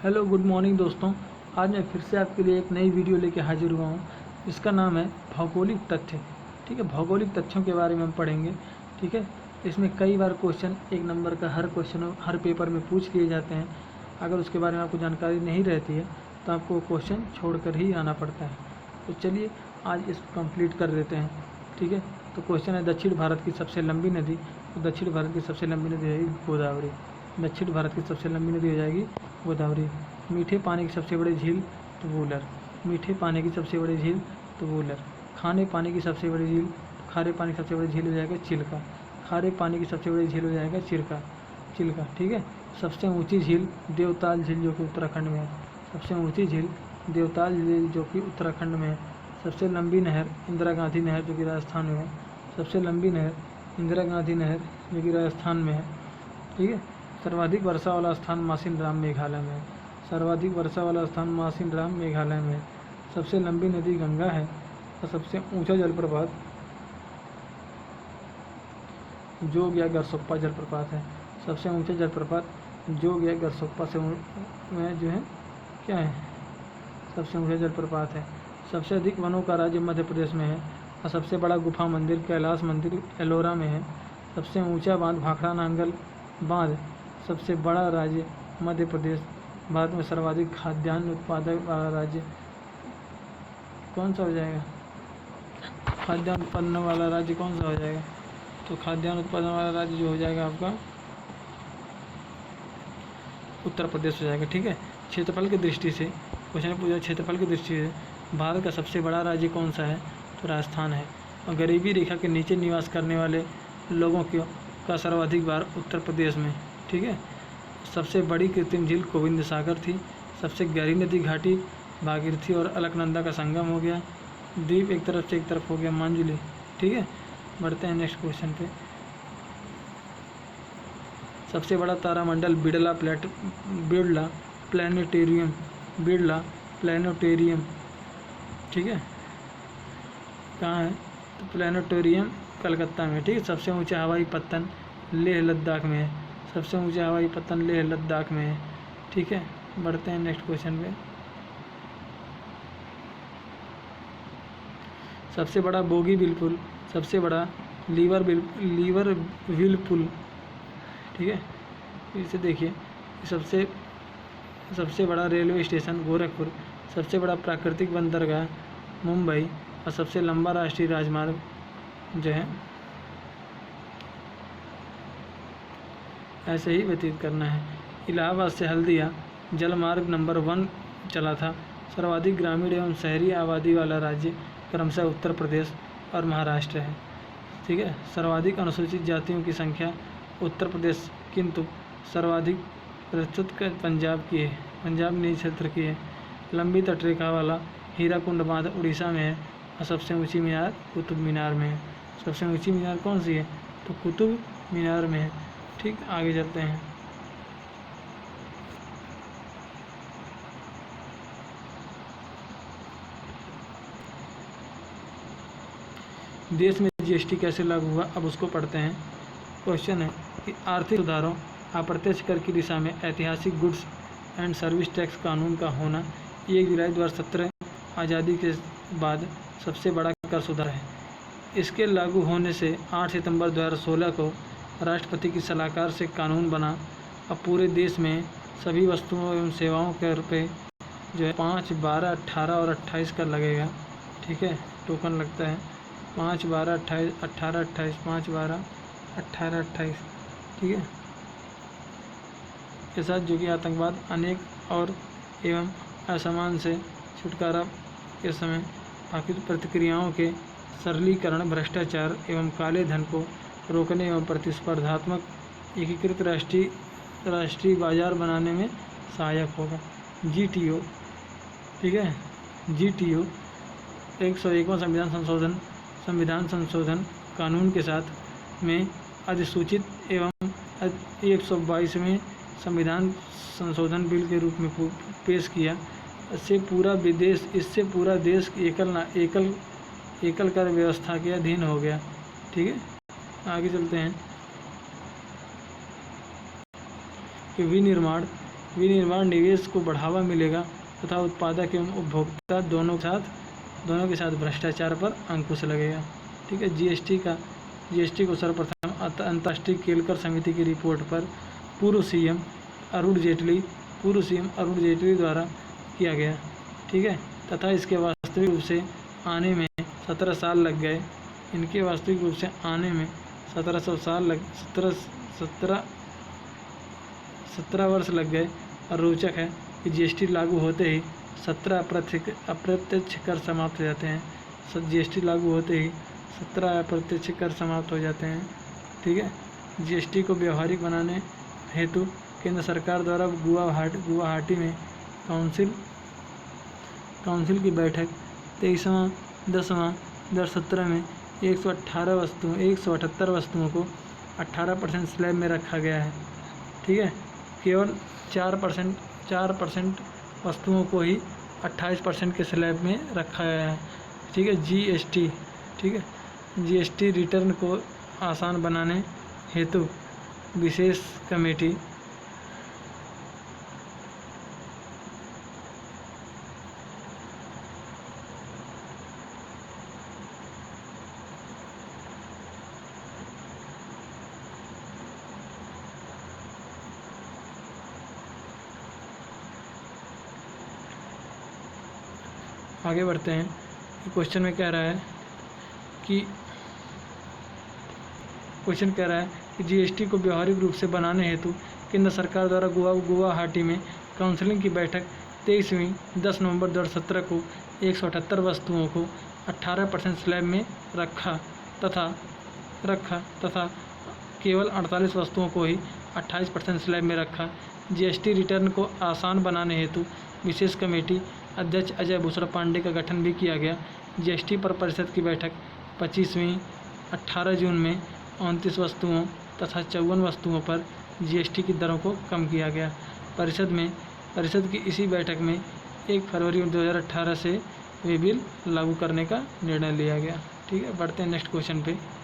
Hello good morning दोस्तों। आज मैं फिर से आपके लिए एक नई वीडियो लेके हाजिर हुआ हूँ। इसका नाम है भौगोलिक तथ्य। ठीक है, भौगोलिक तथ्यों के बारे में हम पढ़ेंगे। ठीक है, इसमें कई बार क्वेश्चन एक नंबर का हर पेपर में पूछ लिए जाते हैं। अगर उसके बारे में आपको जानकारी नहीं रहती है तो आपको क्वेश्चन छोड़ कर ही आना पड़ता है। तो चलिए आज इसको कंप्लीट कर देते हैं। ठीक है, तो क्वेश्चन है दक्षिण भारत की सबसे लंबी नदी। तो दक्षिण भारत की सबसे लंबी नदी है गोदावरी। दक्षिण भारत की सबसे लंबी नदी हो जाएगी गोदावरी। मीठे पानी की सबसे बड़ी झील तो वूलर। मीठे पानी की सबसे बड़ी झील तो वूलर। खारे पानी की सबसे बड़ी झील खारे पानी की सबसे बड़ी झील हो जाएगा चिल्का। खारे पानी की सबसे बड़ी झील हो जाएगा चिल्का। ठीक है, सबसे ऊंची झील देवताल झील जो कि उत्तराखंड में है। सबसे ऊंची झील देवताल झील जो कि उत्तराखंड में है। सबसे लंबी नहर इंदिरा गांधी नहर जो कि राजस्थान में है। सबसे लंबी नहर इंदिरा गांधी नहर जो कि राजस्थान में है। ठीक है, सर्वाधिक वर्षा वाला स्थान मासिन राम मेघालय में है। सर्वाधिक वर्षा वाला स्थान मासिन राम मेघालय में है। सबसे लंबी नदी गंगा है और सबसे ऊंचा जलप्रपात जोग या गरसोप्पा जलप्रपात है। सबसे ऊंचा जलप्रपात जोग या गरसोप्पा से में जो है क्या है, सबसे ऊंचा जलप्रपात है। सबसे अधिक वनों का राज्य मध्य प्रदेश में है और सबसे बड़ा गुफा मंदिर कैलाश मंदिर एलोरा में है। सबसे ऊंचा बांध भाखड़ा नांगल बांध। सबसे बड़ा राज्य मध्य प्रदेश। भारत में सर्वाधिक खाद्यान्न उत्पादक वाला राज्य कौन सा हो जाएगा? खाद्यान्न उत्पादन वाला राज्य कौन सा हो जाएगा? तो खाद्यान्न उत्पादन वाला राज्य जो हो जाएगा आपका उत्तर प्रदेश हो जाएगा। ठीक है, क्षेत्रफल की दृष्टि से क्वेश्चन पूछा, क्षेत्रफल की दृष्टि से भारत का सबसे बड़ा राज्य कौन सा है? तो राजस्थान है। और गरीबी रेखा के नीचे निवास करने वाले लोगों का सर्वाधिक बार उत्तर प्रदेश में। ठीक है, सबसे बड़ी कृत्रिम झील गोविंद सागर थी। सबसे गहरी नदी घाटी भागीरथी और अलकनंदा का संगम हो गया। द्वीप एक तरफ से एक तरफ हो गया मांजुली। ठीक है, बढ़ते हैं नेक्स्ट क्वेश्चन पे। सबसे बड़ा तारामंडल बिड़ला प्लानिटेरियम। ठीक है, कहाँ है? तो प्लानिटेरियम कलकत्ता में। ठीक है, सबसे ऊंचा हवाई पत्तन लेह लद्दाख में है। सबसे ऊंचा हवाई पत्तन लेह लद्दाख में है। ठीक है, बढ़ते हैं नेक्स्ट क्वेश्चन पे। सबसे बड़ा बोगीबिल पुल, सबसे बड़ा लीवर व्हील पुल। ठीक है, इसे देखिए। सबसे बड़ा रेलवे स्टेशन गोरखपुर। सबसे बड़ा प्राकृतिक बंदरगाह मुंबई। और सबसे लंबा राष्ट्रीय राजमार्ग जो है ऐसे ही व्यतीत करना है। इलाहाबाद से हल्दिया जलमार्ग नंबर 1 चला था। सर्वाधिक ग्रामीण एवं शहरी आबादी वाला राज्य क्रमशः उत्तर प्रदेश और महाराष्ट्र है। ठीक है, सर्वाधिक अनुसूचित जातियों की संख्या उत्तर प्रदेश, किंतु सर्वाधिक प्रस्तुत पंजाब की है। पंजाब निजी क्षेत्र की है। लंबी तटरेखा वाला हीराकुंड बांध उड़ीसा में है और सबसे ऊंची मीनार कुतुब मीनार में है। सबसे ऊंची मीनार कौन सी है? तो कुतुब मीनार में है। ठीक, आगे चलते हैं। देश में जीएसटी कैसे लागू हुआ, अब उसको पढ़ते हैं। क्वेश्चन है कि आर्थिक सुधारों अप्रत्यक्ष कर की दिशा में ऐतिहासिक गुड्स एंड सर्विस टैक्स कानून का होना 1 जुलाई 2017 आज़ादी के बाद सबसे बड़ा कर सुधार है। इसके लागू होने से 8 सितंबर 2016 को राष्ट्रपति की सलाहकार से कानून बना। अब पूरे देश में सभी वस्तुओं एवं सेवाओं के रुपये जो है 5, 12, 18 और 28 का लगेगा। ठीक है, टोकन लगता है 5, 12, 28, 18, 28, 5, 12, 18, 28। ठीक है, के साथ जो कि आतंकवाद अनेक और एवं असमान से छुटकारा के समय आर्थिक प्रतिक्रियाओं के सरलीकरण, भ्रष्टाचार एवं काले धन को रोकने एवं प्रतिस्पर्धात्मक एकीकृत राष्ट्रीय बाजार बनाने में सहायक होगा। GTO। ठीक है, GTO 101वां संविधान संशोधन कानून के साथ में अधिसूचित एवं 122वें संविधान संशोधन बिल के रूप में पेश किया। इससे पूरा देश एकल कर व्यवस्था के अधीन हो गया। ठीक है, आगे चलते हैं कि विनिर्माण विनिर्माण निवेश को बढ़ावा मिलेगा तथा उत्पादक एवं उपभोक्ता दोनों के साथ भ्रष्टाचार पर अंकुश लगेगा। ठीक है। जीएसटी को सर्वप्रथम अंतर्राष्ट्रीय केलकर समिति की रिपोर्ट पर पूर्व सीएम अरुण जेटली द्वारा किया गया। ठीक है। तथा इसके वास्तविक रूप से आने में 17 साल लग गए। इनके वास्तविक रूप से आने में 17 वर्ष लग गए। और रोचक है कि जीएसटी लागू होते ही 17 अप्रत्यक्ष कर समाप्त हो जाते हैं। जीएसटी लागू होते ही 17 अप्रत्यक्ष कर समाप्त हो जाते हैं। ठीक है। जीएसटी को व्यवहारिक बनाने हेतु केंद्र सरकार द्वारा गुवाहाटी में काउंसिल की बैठक 23वां 10वां 2017 में 178 वस्तुओं को 18% स्लैब में रखा गया है। ठीक है। केवल 4% वस्तुओं को ही 28% के स्लैब में रखा गया है। ठीक है। जीएसटी रिटर्न को आसान बनाने हेतु विशेष कमेटी आगे बढ़ते हैं। क्वेश्चन में कह रहा है कि जीएसटी को व्यवहारिक रूप से बनाने हेतु केंद्र सरकार द्वारा गुवाहाटी में काउंसिल की बैठक 23वीं 10 नवंबर 2017 को 178 वस्तुओं को 18% स्लैब में रखा तथा केवल 48 वस्तुओं को ही 28% स्लैब में रखा। जीएसटी रिटर्न को आसान बनाने हेतु विशेष कमेटी अध्यक्ष अजय भूषण पांडे का गठन भी किया गया। जीएसटी पर परिषद की बैठक 25वीं 18 जून में 29 वस्तुओं तथा 54 वस्तुओं पर जीएसटी की दरों को कम किया गया। परिषद की इसी बैठक में 1 फरवरी 2018 से वे बिल लागू करने का निर्णय लिया गया। ठीक है। बढ़ते हैं नेक्स्ट क्वेश्चन पे।